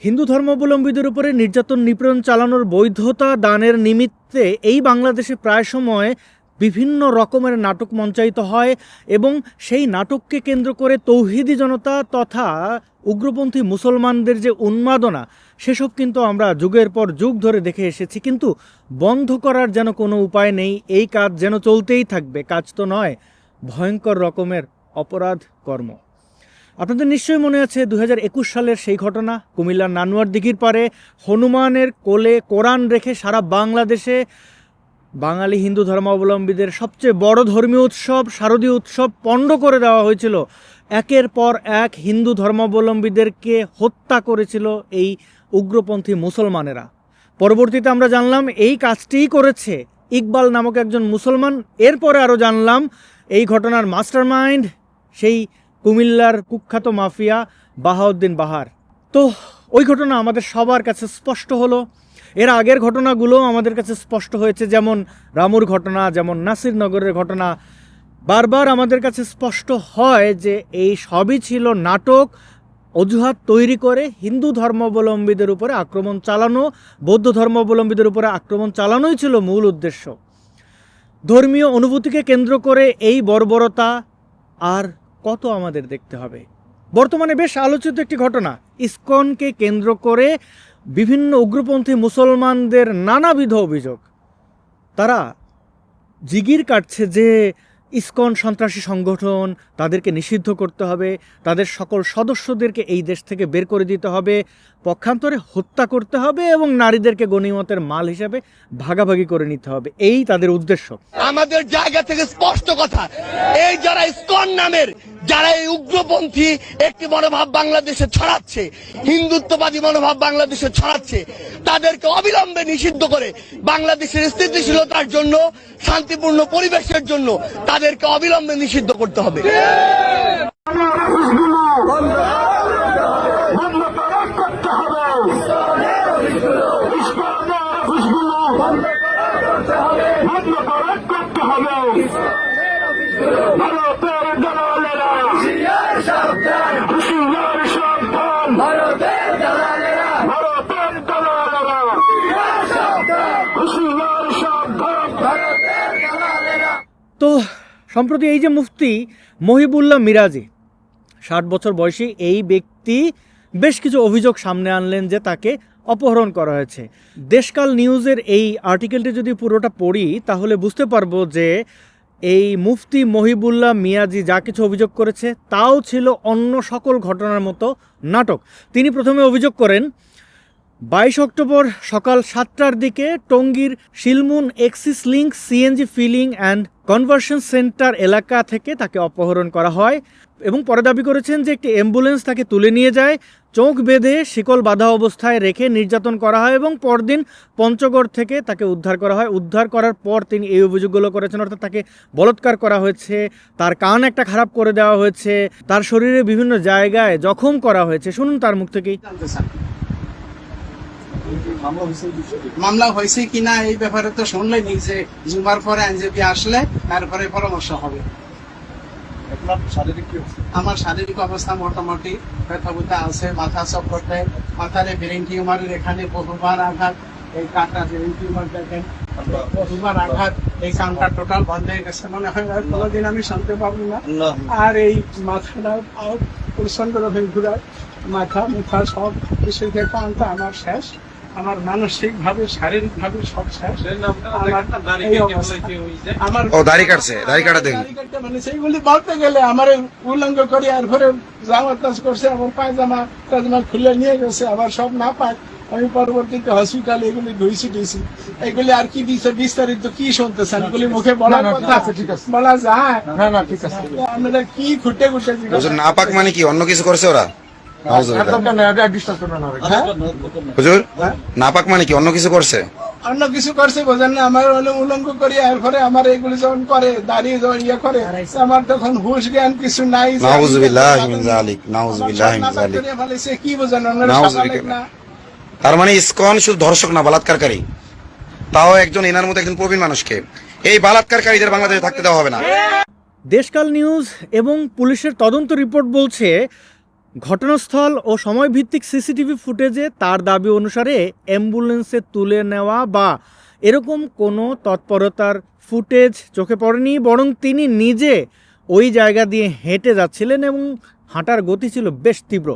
হিন্দু ধর্মাবলম্বীদের উপরে নির্যাতন নিপীড়ন চালানোর বৈধতা দানের নিমিত্তে এই বাংলাদেশে প্রায় সময় বিভিন্ন রকমের নাটক মঞ্চায়িত হয় এবং সেই নাটককে কেন্দ্র করে তৌহিদি জনতা তথা উগ্রপন্থী মুসলমানদের যে উন্মাদনা সেসব কিন্তু আমরা যুগের পর যুগ ধরে দেখে এসেছি, কিন্তু বন্ধ করার যেন কোনো উপায় নেই। এই কাজ যেন চলতেই থাকবে, কাজ তো নয়, ভয়ঙ্কর রকমের অপরাধ কর্ম। আপনাদের নিশ্চয়ই মনে আছে 2021 সালের সেই ঘটনা, কুমিল্লার নানুয়ার দিঘির পারে হনুমানের কোলে কোরআন রেখে সারা বাংলাদেশে বাঙালি হিন্দু ধর্মাবলম্বীদের সবচেয়ে বড় ধর্মীয় উৎসব শারদীয় উৎসব পণ্ড করে দেওয়া হয়েছিল। একের পর এক হিন্দু ধর্মাবলম্বীদেরকে হত্যা করেছিল এই উগ্রপন্থী মুসলমানেরা। পরবর্তীতে আমরা জানলাম এই কাজটিই করেছে ইকবাল নামক একজন মুসলমান। এরপরে আরও জানলাম এই ঘটনার মাস্টারমাইন্ড সেই কুমিল্লার কুখ্যাত মাফিয়া বাহাউদ্দিন বাহার। তো ওই ঘটনা আমাদের সবার কাছে স্পষ্ট হলো। এর আগের ঘটনাগুলো আমাদের কাছে স্পষ্ট হয়েছে, যেমন রামুর ঘটনা, যেমন নাসিরনগরের ঘটনা। বারবার আমাদের কাছে স্পষ্ট হয় যে এই সবই ছিল নাটক, অজুহাত তৈরি করে হিন্দু ধর্মাবলম্বীদের উপরে আক্রমণ চালানো, বৌদ্ধ ধর্মাবলম্বীদের উপরে আক্রমণ চালানোই ছিল মূল উদ্দেশ্য। ধর্মীয় অনুভূতিকে কেন্দ্র করে এই বর্বরতা আর কত আমাদের দেখতে হবে। বর্তমানে বেশ আলোচিত একটি ঘটনা, ইসকনকে কেন্দ্র করে বিভিন্ন উগ্রপন্থী মুসলমানদের নানাবিধ অভিযোগ। তারা জিগির কাটছে যে ইসকন সন্ত্রাসী সংগঠন, তাদেরকে নিষিদ্ধ করতে হবে, তাদের সকল সদস্যদেরকে এই দেশ থেকে বের করে দিতে হবে, পক্ষান্তরে হত্যা করতে হবে এবং নারীদেরকে গনিমতের মাল হিসাবে ভাগাভাগি করে নিতে হবে, এই তাদের উদ্দেশ্য। আমাদের জায়গা থেকে স্পষ্ট কথা, এই যারা ইসকন নামের যারা এই উগ্রপন্থী একটি মনোভাব বাংলাদেশে ছড়াচ্ছে, হিন্দুত্ববাদী মনোভাব বাংলাদেশে ছড়াচ্ছে, তাদেরকে অবিলম্বে নিষিদ্ধ করে বাংলাদেশের স্থিতিশীলতার জন্য, শান্তিপূর্ণ পরিবেশের জন্য তাদেরকে অবিলম্বে নিষিদ্ধ করতে হবে। তো সম্প্রতি এই যে মুফতি মহিবুল্লাহ মিরাজি, 60 বছর বয়সী এই ব্যক্তি বেশ কিছু অভিযোগ সামনে আনলেন যে তাকে অপহরণ করা হয়েছে। দেশকাল নিউজের এই আর্টিকেলটি যদি পুরোটা পড়ি তাহলে বুঝতে পারবো যে এই মুফতি মহিবুল্লাহ মিয়াজি যা কিছু অভিযোগ করেছে তাও ছিল অন্য সকল ঘটনার মতো নাটক। তিনি প্রথমে অভিযোগ করেন 22 অক্টোবর সকাল 7টার দিকে টঙ্গীর Shilmun axis link CNG filling and conversion centre এলাকা থেকে তাকে অপহরণ করা হয় এবং পরে দাবি করেছেন যে একটি অ্যাম্বুলেন্স তাকে তুলে নিয়ে যায়, চোখ বেঁধে শিকল বাঁধা অবস্থায় রেখে নির্যাতন করা হয় এবং পরদিন পঞ্চগড় থেকে তাকে উদ্ধার করা হয়। উদ্ধার করার পর তিনি এই অভিযোগগুলো করেছেন, অর্থাৎ তাকে বলৎকার করা হয়েছে, তার কান একটা খারাপ করে দেওয়া হয়েছে, তার শরীরে বিভিন্ন জায়গায় জখম করা হয়েছে। শুনুন তার মুখ থেকেই। মামলা হয়েছে কিনা এই ব্যাপারে তো শুনলেনি, যে জুমার পরে আইনজীবী আসলে তারপরে পরামর্শ হবে। আমার শারীরিক অবস্থা মোটামুটি ব্যথা বুথা আছে, মাথা চক্করতে, মাথারে ব্রেন টিউমারের এখানে বহুবার আঘাত, এই কানটা ব্রেন টিউমার দেখেন বহুবার আঘাত, এই কানটা টোটাল বন্ধ হয়ে গেছে, মনে হয় আর কোনোদিন আমি শান্তি পাবো না। আর এই মাথাটা প্রচন্ড রকম ঘুরায়, মাথা মুখা সব কিছু কানটা আমার শেষ, আমার মানসিক ভাবে শারীরিক ভাবে সব শেষ। আমার দাড়ি কাটছে, দাড়ি কাটা দেখি মানে সেইগুলি বলতে গেলে আমার উল্লঙ্ঘ করে আর ঘরে জামা তাজ করছে, আমার পায়জামা টাজামা খুলে নিয়ে গেছে, আবার সব না পায়। আমি পরবর্তীতে হসপিটালে এগুলি ধুইছি টুইছি, এগুলি আর কি বিস্তারিত কি শুনতেছেন, এগুলি মুখে বলার কথা বলা যায় না। ঠিক আছে, আপনারা কি খুঁটে খুঁটে নাপাক মানে কি অন্য কিছু করছে ওরা? হুজুর নাপাক মানে কি অন্য কিছু করছে? অন্য কিছু করছে বোঝেন না, আমার হলে উল্লঙ্ঘ করি এরপরে আমার এগুলি যখন করে দাঁড়িয়ে যখন ইয়ে করে, আমার তখন হুশ জ্ঞান কিছু নাই। নাউযুবিল্লাহি মিন যালিক, নাউযুবিল্লাহি মিন যালিক। কি বোঝেন না? তার মানে ইসকন শুধু ধর্ষক না, বলাৎকারকারী, তাও একজন এনার মতো একজন প্রবীণ মানুষকে। এই বলাৎকারকারীদের বাংলাদেশে থাকতে দেওয়া হবে না। দেশকাল নিউজ এবং পুলিশের তদন্ত রিপোর্ট বলছে ঘটনাস্থল ও সময়ভিত্তিক সিসিটিভি ফুটেজে তার দাবি অনুসারে অ্যাম্বুলেন্সে তুলে নেওয়া বা এরকম কোনো তৎপরতার ফুটেজ চোখে পড়েনি, বরং তিনি নিজে ওই জায়গা দিয়ে হেঁটে যাচ্ছিলেন এবং হাঁটার গতি ছিল বেশ তীব্র।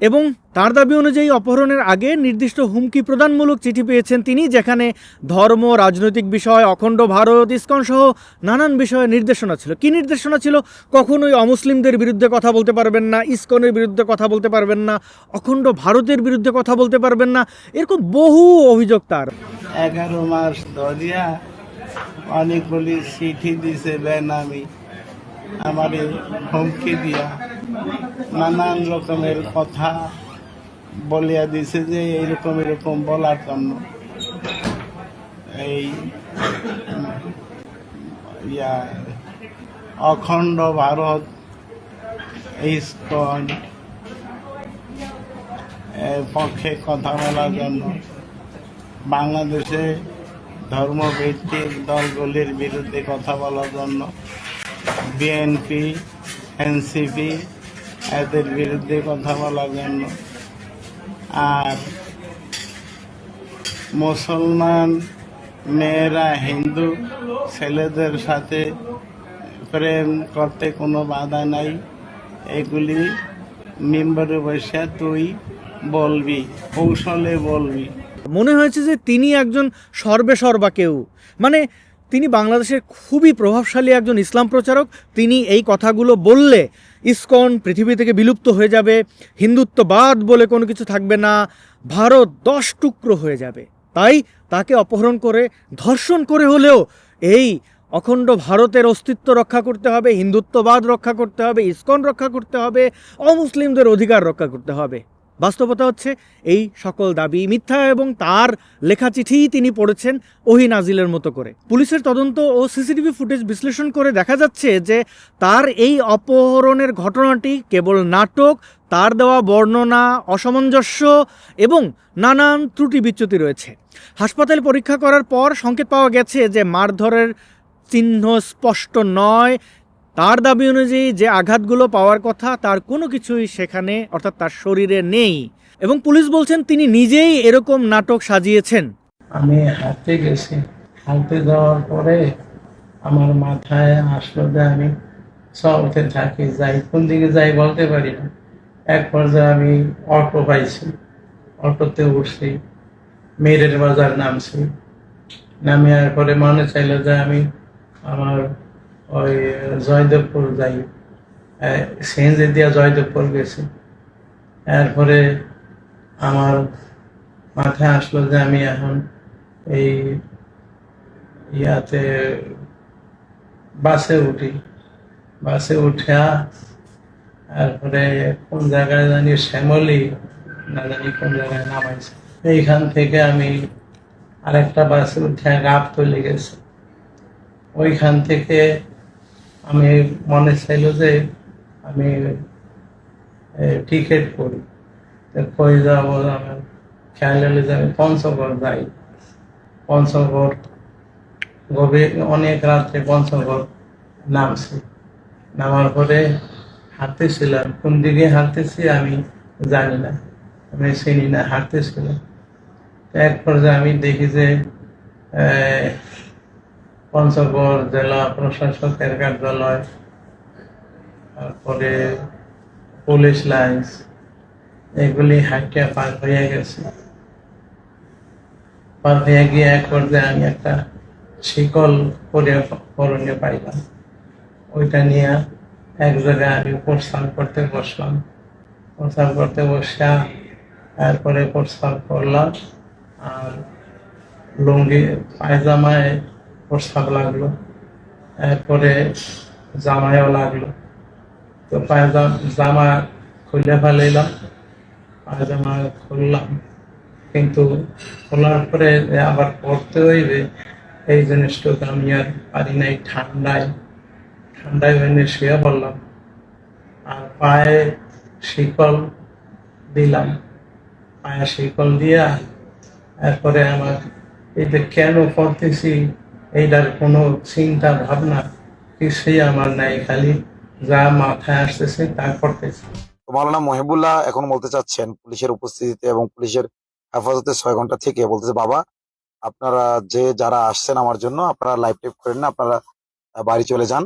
এবং তার দাবি অনুযায়ী অপহরণের আগে নির্দিষ্ট হুমকি প্রদানমূলক চিঠি পেয়েছেন তিনি, যেখানে ধর্ম, রাজনৈতিক বিষয়, অখণ্ড ভারত, ইসকন সহ নানান বিষয়ে নির্দেশনা ছিল। কি নির্দেশনা ছিল? কখনোই অমুসলিমদের বিরুদ্ধে কথা বলতে পারবেন না, ইসকনের বিরুদ্ধে কথা বলতে পারবেন না, অখণ্ড ভারতের বিরুদ্ধে কথা বলতে পারবেন না, এরকম বহু অভিযোগ তার। 11 মাস ধরিয়া অনেকগুলি চিঠি দিছে বেনামি, আমারে হুমকি দিয়া নানান রকমের কথা বলিয়া দিছে যে এরকম এরকম বলার জন্য এই অখণ্ড ভারত, ইসকন এর পক্ষে কথা বলার জন্য, বাংলাদেশে ধর্মভিত্তিক দলগুলির বিরুদ্ধে কথা বলার জন্য, বিএনপি, এনসিপি এদের বিরুদ্ধে কথা বলার জন্য, আর মুসলমান মেয়েরা হিন্দু ছেলেদের সাথে প্রেম করতে কোনো বাধা নাই, এগুলি মেম্বারে বসে তুই বলবি, কৌশলে বলবি। মনে হয়েছে যে তিনি একজন সর্বেসর্বা কেউ, মানে তিনি বাংলাদেশের খুবই প্রভাবশালী একজন ইসলাম প্রচারক। তিনি এই কথাগুলো বললে ইসকন পৃথিবী থেকে বিলুপ্ত হয়ে যাবে, হিন্দুত্ববাদ বলে কোনো কিছু থাকবে না, ভারত 10 টুকরো হয়ে যাবে। তাই তাকে অপহরণ করে, ধর্ষণ করে হলেও এই অখণ্ড ভারতের অস্তিত্ব রক্ষা করতে হবে, হিন্দুত্ববাদ রক্ষা করতে হবে, ইসকন রক্ষা করতে হবে, অমুসলিমদের অধিকার রক্ষা করতে হবে। বাস্তবতা হচ্ছে এই সকল দাবি মিথ্যা এবং তার লেখা চিঠিই তিনি পড়েছেন ওহী নাজিলের মতো করে। পুলিশের তদন্ত ও সিসিটিভি ফুটেজ বিশ্লেষণ করে দেখা যাচ্ছে যে তার এই অপহরণের ঘটনাটি কেবল নাটক, তার দেওয়া বর্ণনা অসামঞ্জস্য এবং নানান ত্রুটি বিচ্যুতি রয়েছে। হাসপাতালে পরীক্ষা করার পর সংকেত পাওয়া গেছে যে মারধরের চিহ্ন স্পষ্ট নয়। তার দাবি অনুযায়ী যে আঘাতগুলো পাওয়ার কথা তার কোনো কিছুই সেখানে অর্থাৎ তার শরীরে নেই এবং পুলিশ বলছেন তিনি নিজেই এরকম নাটক সাজিয়েছেন। আমি হাঁটতে গেছি, হাঁটতে যাওয়ার পরে আমার মাথায় আসলো যে আমি চলতে থাকি, যাই কোন দিকে যাই বলতে পারি না। এক পর্যায়ে আমি অটো পাইছি, অটোতে উঠছি, মেরের বাজার নামছি, নামিয়ার পরে মনে চাইলো যে আমি আমার ওই জয়দেবপুর যাই, সিএনজি দিয়া জয়দেবপুর গেছি। এরপরে আমার মাথায় আসলো যে আমি এখন এই ইয়াতে বাসে উঠি, বাসে উঠা তারপরে কোন জায়গায় জানি শ্যামলি না জানি কোন জায়গায় নামাইছে, এইখান থেকে আমি আরেকটা বাসে উঠে গাবতলী গেছি। ওইখান থেকে আমি মনে চাইলো যে আমি টিকিট করি, কই যাবো, আমার খেয়াল হলে যে আমি পঞ্চগড় যাই। পঞ্চগড় গভীর অনেক রাত্রে পঞ্চগড় নামছি, নামার পরে হাঁটতেছিলাম, কোন দিকে হাঁটতেছি আমি জানি না, আমি চিনি না, হাঁটতেছিলাম। এক পর্যায়ে আমি দেখি যে পঞ্চগড় জেলা প্রশাসকের কার্যালয়, তারপরে পুলিশ লাইন্স, এগুলি হাইটে পার হয়ে গেছে। পার হয়ে গিয়ে এক পর্যায়ে আমি একটা শিকল করণীয় পাইলাম, ওইটা নিয়ে এক জায়গায় আমি প্রস্থান করতে বসলাম। প্রস্থান করতে বসা তারপরে প্রস্থান করলাম, আর লুঙ্গি পায়জামায় প্রস্তাব লাগলো, এরপরে জামায়ও লাগলো। তো জামা খুলে ফেলাইলাম, পায়জামা খুললাম, কিন্তু খোলার পরে আবার পড়তে হইবে এই জিনিসটুকু আমি আর পারি নাই। ঠান্ডায় ভেঙে শুয়ে পড়লাম, আর পায়ে শিকল দিলাম। পায়ে শিকল দিয়া এরপরে আমার এই যে কেন পড়তেছি এইটার কোনো চিন্তা ভাবনা কিছুই আমার নাই, খালি যা মাথায় আসতেছে তা করতেছি। তো মাওলানা মহিবুল্লাহ এখন বলতে চাচ্ছেন পুলিশের উপস্থিতিতে এবং পুলিশের হেফাজতে 6 ঘন্টা থেকে বলতেছে, বাবা আপনারা যারা আসছেন আমার জন্য আপনারা লাইভ টেপ করেন না, আপনারা বাড়ি চলে যান।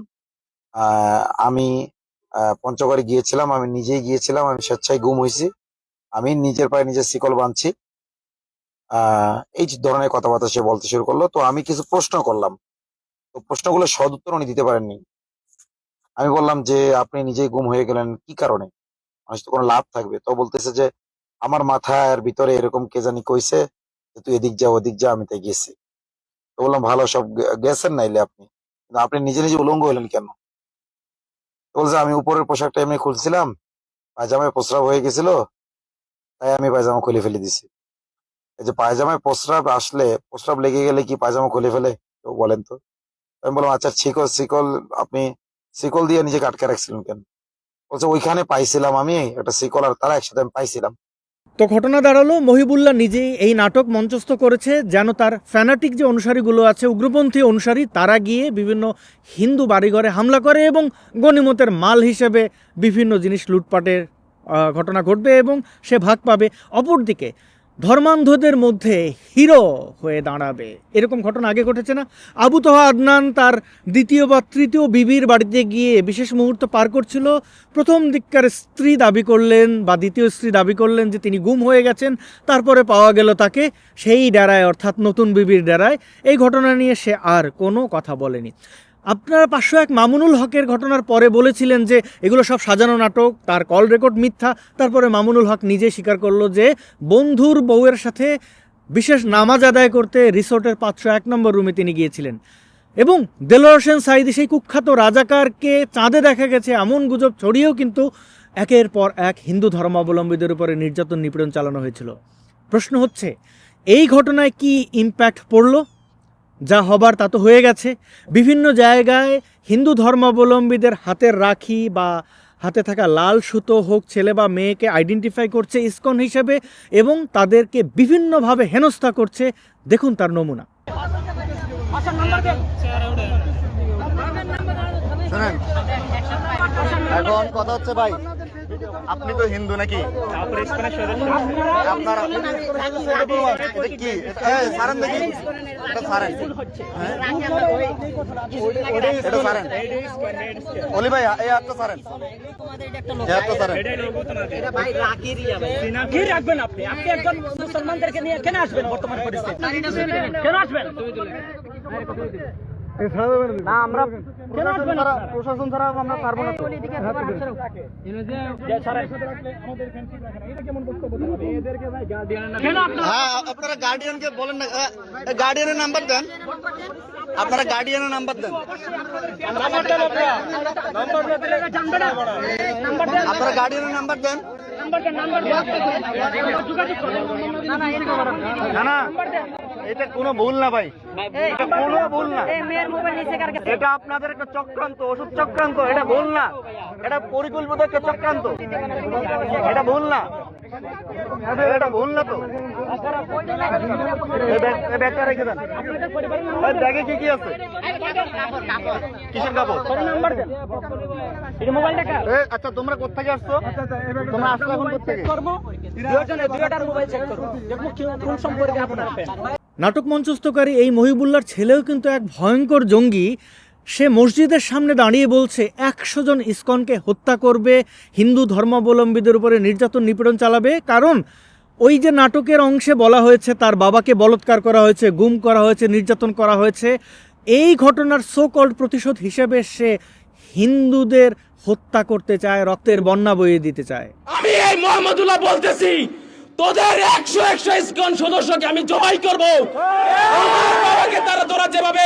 আমি পঞ্চগড়ে গিয়েছিলাম, আমি নিজেই গিয়েছিলাম, আমি স্বেচ্ছায় গুম হয়েছি, আমি নিজের পায়ে নিজের শিকল বাঁধছি। এই ধরনের কথাবার্তা সে বলতে শুরু করলো। তো আমি কিছু প্রশ্ন করলাম, তো প্রশ্নগুলো সদুত্তর উনি দিতে পারেননি। আমি বললাম যে আপনি নিজেই গুম হয়ে গেলেন কি কারণে, মানুষ তো কোনো লাভ থাকবে। তো বলতেছে যে আমার মাথার ভিতরে এরকম কে জানি কইছে যে তুই এদিক যা ওদিক যা, আমি তাই গেছি। তো বললাম ভালো, সব গেছেন নাইলে আপনি, কিন্তু আপনি নিজে নিজে উলঙ্গ হলেন কেন? তো বলছে আমি উপরের পোশাকটা এমনি খুলছিলাম, পায়জামায় প্রস্রাব হয়ে গেছিল, তাই আমি পায়জামা খুলে ফেলে দিছি। এই যে পায়জামায় প্রস্রাব লেগে গেলে কি পায়জামা খুলে ফেলে কেউ, বলেন তো? আমি বললাম আচ্ছা শিকল আপনি শিকল দিয়ে নিজেকে আটকে রাখছিলেন কেন? বলছে ওইখানে পাইছিলাম আমি একটা শিকল, আর তারা একসাথে আমি পাইছিলাম। তো ঘটনা দাঁড়ালো মহিবুল্লাহ নিজেই এই নাটক মঞ্চস্থ করেছে যেন তার ফ্যানাটিক যে অনুসারীগুলো আছে, উগ্রপন্থী অনুসারী, তারা গিয়ে বিভিন্ন হিন্দু বাড়িঘরে হামলা করে এবং গনিমতের মাল হিসেবে বিভিন্ন জিনিস লুটপাটের ঘটনা ঘটবে এবং সে ভাগ পাবে। অপরদিকে ধর্মান্ধদের মধ্যে হিরো হয়ে দাঁড়াবে, এরকম ঘটনা আগে ঘটেছে না? আবু তোহা আদনান তার দ্বিতীয় বা তৃতীয় বিবির বাড়িতে গিয়ে বিশেষ মুহূর্ত পার করছিল। প্রথম দিককার স্ত্রী দাবি করলেন বা দ্বিতীয় স্ত্রী দাবি করলেন যে তিনি গুম হয়ে গেছেন, তারপরে পাওয়া গেল তাকে সেই ডেরায়, অর্থাৎ নতুন বিবির ডেরায়। এই ঘটনা নিয়ে সে আর কোনো কথা বলেনি। আপনারা 501 মামুনুল হকের ঘটনার পরে বলেছিলেন যে এগুলো সব সাজানো নাটক, তার কল রেকর্ড মিথ্যা। তারপরে মামুনুল হক নিজে স্বীকার করলো যে বন্ধুর বউয়ের সাথে বিশেষ নামাজ আদায় করতে রিসোর্টের 501 নম্বর রুমে তিনি গিয়েছিলেন। এবং দেলোয়ার হোসেন সাঈদী সেই কুখ্যাত রাজাকারকে চাঁদে দেখা গেছে এমন গুজব ছড়িয়েও কিন্তু একের পর এক হিন্দু ধর্মাবলম্বীদের উপরে নির্যাতন নিপীড়ন চালানো হয়েছিল। প্রশ্ন হচ্ছে এই ঘটনায় কি ইম্প্যাক্ট পড়লো? যা হবার তা তো হয়ে গেছে। বিভিন্ন জায়গায় হিন্দু ধর্মাবলম্বীদের হাতের রাখি বা হাতে থাকা লাল সুতো হোক, ছেলে বা মেয়েকে আইডেন্টিফাই করছে ইসকন হিসেবে এবং তাদেরকে বিভিন্নভাবে হেনস্থা করছে। দেখুন তার নমুনা। শুনেন, এখন কথা হচ্ছে ভাই, আপনি তো হিন্দু নাকি? আপনারা এটা কি সারেন দেখি, এটা সারেন, এটা সারেন অলি ভাই, এই হাতটা সারেন, এই হাতটা সারেন। রাখবেন আপনি একজন মুসলমানদেরকে নিয়ে কেন আসবেন? বর্তমান পরিস্থিতি কেন আসবেন? না আমরা প্রশাসন ছাড়া আমরা পারবো না। হ্যাঁ, আপনারা গার্ডিয়ানকে বলেন না, গার্ডিয়ানের নাম্বার দেন, আপনারা গার্ডিয়ানের নাম্বার দেন, আপনারা গার্ডিয়ানের নাম্বার দেন। না না, এটা কোনো ভুল না ভাই, এটা কোনো ভুল না, এটা আপনাদের একটা চক্রান্ত, ওষুধ চক্রান্ত, এটা ভুল না, এটা পরিকল্পিত একটা চক্রান্ত, এটা ভুল না, এটা ভুল না। তো ব্যাগটা রেখে দেন, ব্যাগে কি কি আছে? কিসের কাপড়? আচ্ছা তোমরা কোথেকে আসছো? তোমরা আসছো এখন কোথেকে? নাটক মঞ্চস্থকারী এই মহিবুল্লাহর ছেলেও কিন্তু এক ভয়ঙ্কর জঙ্গি। সে মসজিদের সামনে দাঁড়িয়ে বলছে 100 জন ইসকনকে হত্যা করবে, হিন্দু ধর্মাবলম্বীদের উপরে নির্যাতন নিপীড়ন চালাবে। কারণ ওই যে নাটকের অংশে বলা হয়েছে তার বাবাকে বলৎকার করা হয়েছে, গুম করা হয়েছে, নির্যাতন করা হয়েছে। এই ঘটনার সো কল্ড প্রতিশোধ হিসেবে সে হিন্দুদের হত্যা করতে চায়, রক্তের বন্যা বইয়ে দিতে চায়। আমি এই মোহাম্মদুল্লাহ বলতেছি, তোদের 100 ইসকন সদস্যকে আমি জবাই করব। আমার বাবাকে তোরা যেভাবে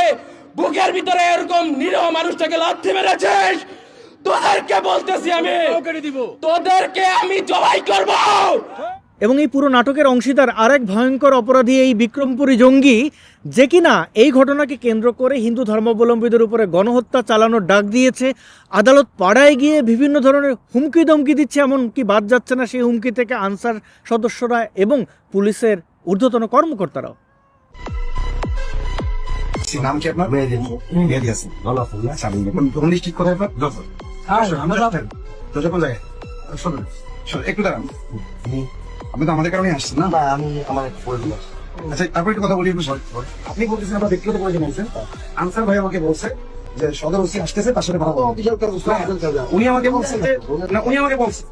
বুকের ভিতরে এরকম নিরীহ মানুষটাকে লাথি মেরেছিস, তোদেরকে বলতেছি আমি তোদেরকে আমি জবাই করব। এবং এই পুরো নাটকের অংশীদার আরেক ভয়ঙ্কর অপরাধী এই বিক্রমপুরী জঙ্গি, যে কিনা এই ঘটনাকে কেন্দ্র করে হিন্দু ধর্মাবলম্বীদের উপরে গণহত্যা চালানোর ডাক দিয়েছে। আদালত পাড়ায় গিয়ে বিভিন্ন ধরনের হুমকি ধমকি দিচ্ছে, এমনকি বাদ যাচ্ছে না সেই হুমকি থেকে আনসার সদস্যরা এবং পুলিশের ঊর্ধ্বতন কর্মকর্তারাও। নাম কি আপনার? মেহেদী হাসান। ভালো আছেন? কোন ডিস্ট্রিক্ট কোথায় আপনার? যশোর। আমরা কোন জায়গায়? শোনেন একটু দাঁড়ান, আপনি তো আমাদের কারণে আসছেন না? আমি আমার আচ্ছা তারপর একটু কথা বলি একটু সর। আপনি বলতেছেন আপনার ব্যক্তিগত প্রয়োজন বলছেন, আনসার ভাই আমাকে বলছে যে সদর ওসি আসতেছে, তার সাথে কথা বলবো। উনি আমাকে বলছেন যে না, উনি আমাকে বলছেন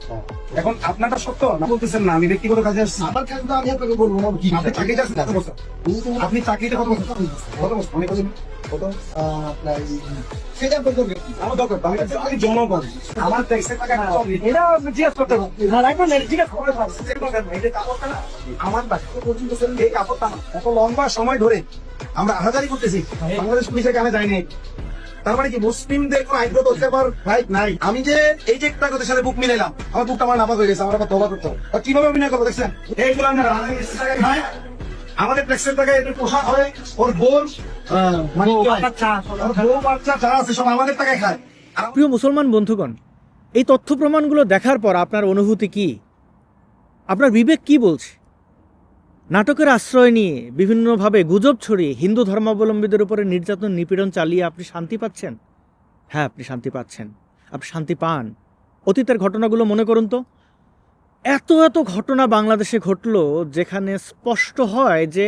এখন আপনারটা সত্য না বলতেছেন না, আমি ব্যক্তিগত কাজে আসছি। আমার কাছে তো আমি আপনাকে বলবো না কি আপনি চাকরি যাচ্ছেন কত বছর? আপনি চাকরিতে কত বছর? কত বছর? অনেক বছর। কত? সেটা করতে আমার দরকার তো, আমি জনগণ, আমার ট্যাক্সের টাকা এটা আপনি জিজ্ঞেস করতে পারেন। জিজ্ঞেস করে পারেন। এই যে কাপড়টা না, আমার টাকা এই কাপড়টা না, এত লম্বা সময় ধরে আমরা আহাজারি করতেছি, বাংলাদেশ পুলিশের কানে যায়নি। তার মানে কি মুসলিমদের কোনো আইন অধিকার রাইট নাই? আমি যে এই যে একটা কথার সাথে বুক মিলাইলাম, আমার বুকটা আমার নাপাক হয়ে গেছে, আমার আবার তওবা করতে হবে। আর কিভাবে অভিনয় করবো দেখছেন? এইগুলো আমরা রাজনীতির টাকায় খাই, আমাদের ট্যাক্সের টাকায় একটু পোশাক হয়, ওর বোন মানে ওর বউ বাচ্চা যা আছে সব আমাদের টাকায় খায়। প্রিয় মুসলমান বন্ধুগণ, এই তথ্য প্রমাণগুলো দেখার পর আপনার অনুভূতি কি? আপনার বিবেক কি বলছে? নাটকের আশ্রয় নিয়ে বিভিন্নভাবে গুজব ছড়িয়ে হিন্দু ধর্মাবলম্বীদের উপরে নির্যাতন নিপীড়ন চালিয়ে আপনি শান্তি পাচ্ছেন? হ্যাঁ, আপনি শান্তি পাচ্ছেন, আপনি শান্তি পান। অতীতের ঘটনাগুলো মনে করুন তো। এত এত ঘটনা বাংলাদেশে ঘটলো যেখানে স্পষ্ট হয় যে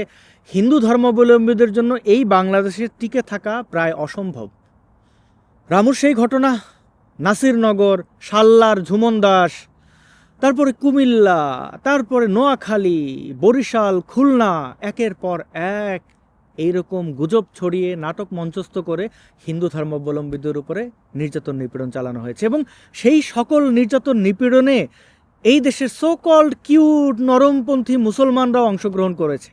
হিন্দু ধর্মাবলম্বীদের জন্য এই বাংলাদেশে টিকে থাকা প্রায় অসম্ভব। রামুর সেই ঘটনা, নাসিরনগর, সাল্লার ঝুমন দাস, তারপরে কুমিল্লা, তারপরে নোয়াখালী, বরিশাল, খুলনা, একের পর এক এইরকম গুজব ছড়িয়ে নাটক মঞ্চস্থ করে হিন্দু ধর্মাবলম্বীদের উপরে নির্যাতন নিপীড়ন চালানো হয়েছে। এবং সেই সকল নির্যাতন নিপীড়নে এই দেশের সো কল্ড কিউট নরমপন্থী মুসলমানরাও অংশগ্রহণ করেছে।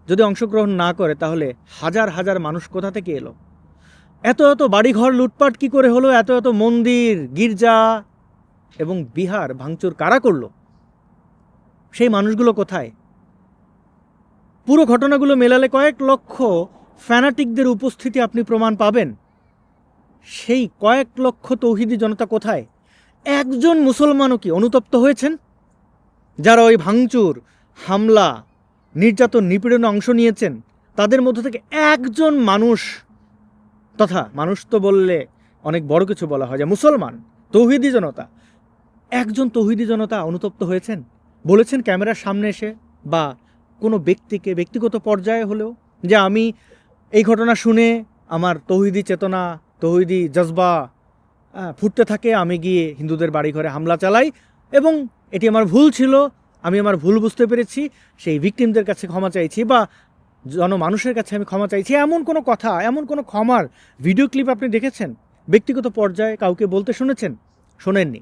যদি অংশগ্রহণ না করে তাহলে হাজার হাজার মানুষ কোথা থেকে এলো? এত এত বাড়িঘর লুটপাট কি করে হলো? এত এত মন্দির, গির্জা এবং বিহার ভাঙচুর কারা করলো? সেই মানুষগুলো কোথায়? পুরো ঘটনাগুলো মেলালে কয়েক লক্ষ ফ্যানাটিকদের উপস্থিতি আপনি প্রমাণ পাবেন। সেই কয়েক লক্ষ তৌহিদি জনতা কোথায়? একজন মুসলমানও কি অনুতপ্ত হয়েছেন? যারা ওই ভাঙচুর, হামলা, নির্যাতন নিপীড়নে অংশ নিয়েছেন তাদের মধ্য থেকে একজন মানুষ, তথা মানুষ তো বললে অনেক বড় কিছু বলা হয়, যে মুসলমান তৌহিদি জনতা, একজন তৌহিদি জনতা অনুতপ্ত হয়েছেন? বলেছেন ক্যামেরার সামনে এসে বা কোনো ব্যক্তিকে ব্যক্তিগত পর্যায়ে হলেও যে আমি এই ঘটনা শুনে আমার তৌহিদি চেতনা, তৌহিদি জজবা ফুটতে থাকে, আমি গিয়ে হিন্দুদের বাড়িঘরে হামলা চালাই এবং এটি আমার ভুল ছিল, আমি আমার ভুল বুঝতে পেরেছি, সেই ভিকটিমদের কাছে ক্ষমা চাইছি বা জনমানুষের কাছে আমি ক্ষমা চাইছি, এমন কোনো কথা, এমন কোনো ক্ষমার ভিডিও ক্লিপ আপনি দেখেছেন? ব্যক্তিগত পর্যায়ে কাউকে বলতে শুনেছেন? শোনেননি।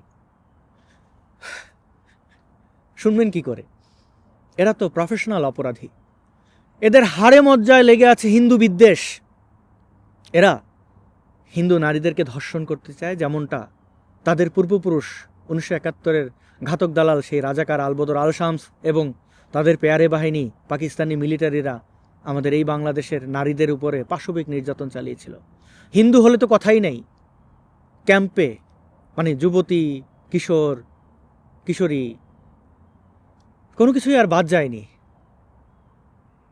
শুনবেন কি করে? এরা তো প্রফেশনাল অপরাধী, এদের হাড়ে মজ্জায় লেগে আছে হিন্দু বিদ্বেষ। এরা হিন্দু নারীদেরকে ধর্ষণ করতে চায়, যেমনটা তাদের পূর্বপুরুষ 1971-এর ঘাতক দালাল সেই রাজাকার আলবদর আল শামস এবং তাদের পেয়ারে বাহিনী পাকিস্তানি মিলিটারিরা আমাদের এই বাংলাদেশের নারীদের উপরে পাশবিক নির্যাতন চালিয়েছিল। হিন্দু হলে তো কথাই নেই, ক্যাম্পে মানে যুবতী, কিশোর, কিশোরী কোনো কিছুই আর বাদ যায়নি।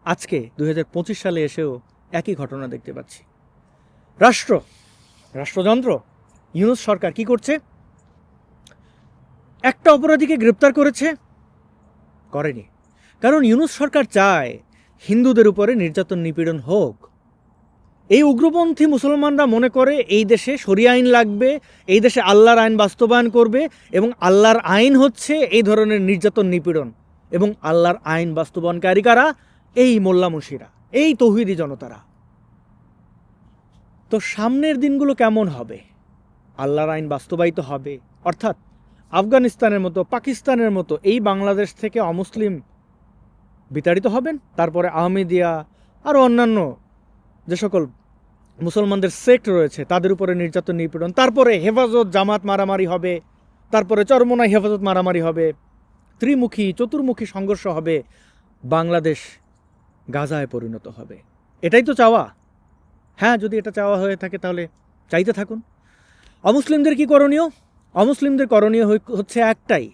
আজকে 2025 সালে এসেও একই ঘটনা দেখতে পাচ্ছি। রাষ্ট্রযন্ত্র ইউনূস সরকার কি করছে? একটা অপরাধীকে গ্রেপ্তার করেছে? করেনি। কারণ ইউনূস সরকার চায় হিন্দুদের উপরে নির্যাতন নিপীড়ন হোক। এই উগ্রপন্থী মুসলমানরা মনে করে এই দেশে শরিয়া আইন লাগবে, এই দেশে আল্লাহর আইন বাস্তবায়ন করবে এবং আল্লাহর আইন হচ্ছে এই ধরনের নির্যাতন নিপীড়ন। এবং আল্লাহর আইন বাস্তবায়নকারী কারা? এই মোল্লা মুন্সিরা, এই তৌহিদি জনতারা। তো সামনের দিনগুলো কেমন হবে? আল্লাহর আইন বাস্তবায়িত হবে, অর্থাৎ আফগানিস্তানের মতো, পাকিস্তানের মতো এই বাংলাদেশ থেকে অমুসলিম বিতাড়িত হবেন, তারপরে আহমেদিয়া আরও অন্যান্য যে সকল মুসলমানদের সেক্ট রয়েছে তাদের উপরে নির্যাতন নিপীড়ন, তারপরে হেফাজত জামাত মারামারি হবে, তারপরে চরমোনাই হেফাজত মারামারি হবে, ত্রিমুখী চতুর্মুখী সংঘর্ষ হবে, বাংলাদেশ গাজায় পরিণত হবে। এটাই তো চাওয়া। হ্যাঁ, যদি এটা চাওয়া হয়ে থাকে তাহলে চাইতে থাকুন। অমুসলিমদের কি করণীয়? অমুসলিমদের করণীয় হচ্ছে একটাই,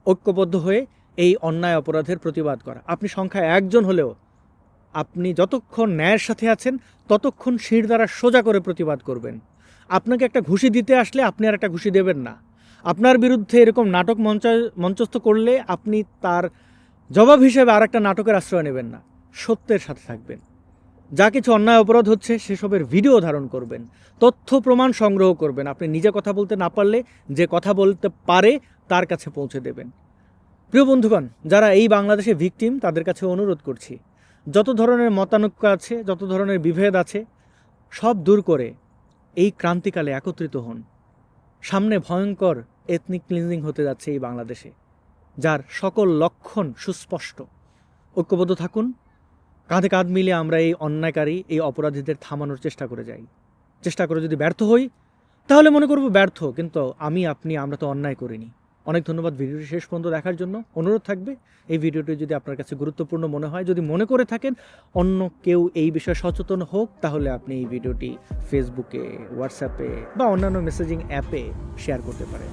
ঐক্যবদ্ধ হয়ে এই অন্যায় অপরাধের প্রতিবাদ করা। আপনি সংখ্যায় একজন হলেও আপনি যতক্ষণ ন্যায়ের সাথে আছেন ততক্ষণ শির দ্বারা সোজা করে প্রতিবাদ করবেন। আপনাকে একটা ঘুষি দিতে আসলে আপনি আর একটা ঘুষি দেবেন না, আপনার বিরুদ্ধে এরকম নাটক মঞ্চস্থ করলে আপনি তার জবাব হিসেবে আর একটা নাটকের আশ্রয় নেবেন না, সত্যের সাথে থাকবেন। যা কিছু অন্যায় অপরাধ হচ্ছে সেসবের ভিডিও ধারণ করবেন, তথ্য প্রমাণ সংগ্রহ করবেন। আপনি নিজে কথা বলতে না পারলে যে কথা বলতে পারে তার কাছে পৌঁছে দেবেন। প্রিয় বন্ধুগণ, যারা এই বাংলাদেশে ভিকটিম তাদের কাছে অনুরোধ করছি, যত ধরনের মতানৈক্য আছে, যত ধরনের বিভেদ আছে, সব দূর করে এই ক্রান্তিকালে একত্রিত হন। সামনে ভয়ঙ্কর এথনিক ক্লিনজিং হতে যাচ্ছে এই বাংলাদেশে, যার সকল লক্ষণ সুস্পষ্ট। ঐক্যবদ্ধ থাকুন, কাঁধে কাঁধ মিলে আমরা এই অন্যায়কারী, এই অপরাধীদের থামানোর চেষ্টা করে যাই। চেষ্টা করে যদি ব্যর্থ হই তাহলে মনে করব ব্যর্থ, কিন্তু আমরা তো অন্যায় করিনি। অনেক ধন্যবাদ ভিডিওটি শেষ পর্যন্ত দেখার জন্য। অনুরোধ থাকবে, এই ভিডিওটি যদি আপনার কাছে গুরুত্বপূর্ণ মনে হয়, যদি মনে করে থাকেন অন্য কেউ এই বিষয়ে সচেতন হোক, তাহলে আপনি এই ভিডিওটি ফেসবুকে, হোয়াটসঅ্যাপে বা অন্যান্য মেসেজিং অ্যাপে শেয়ার করতে পারেন।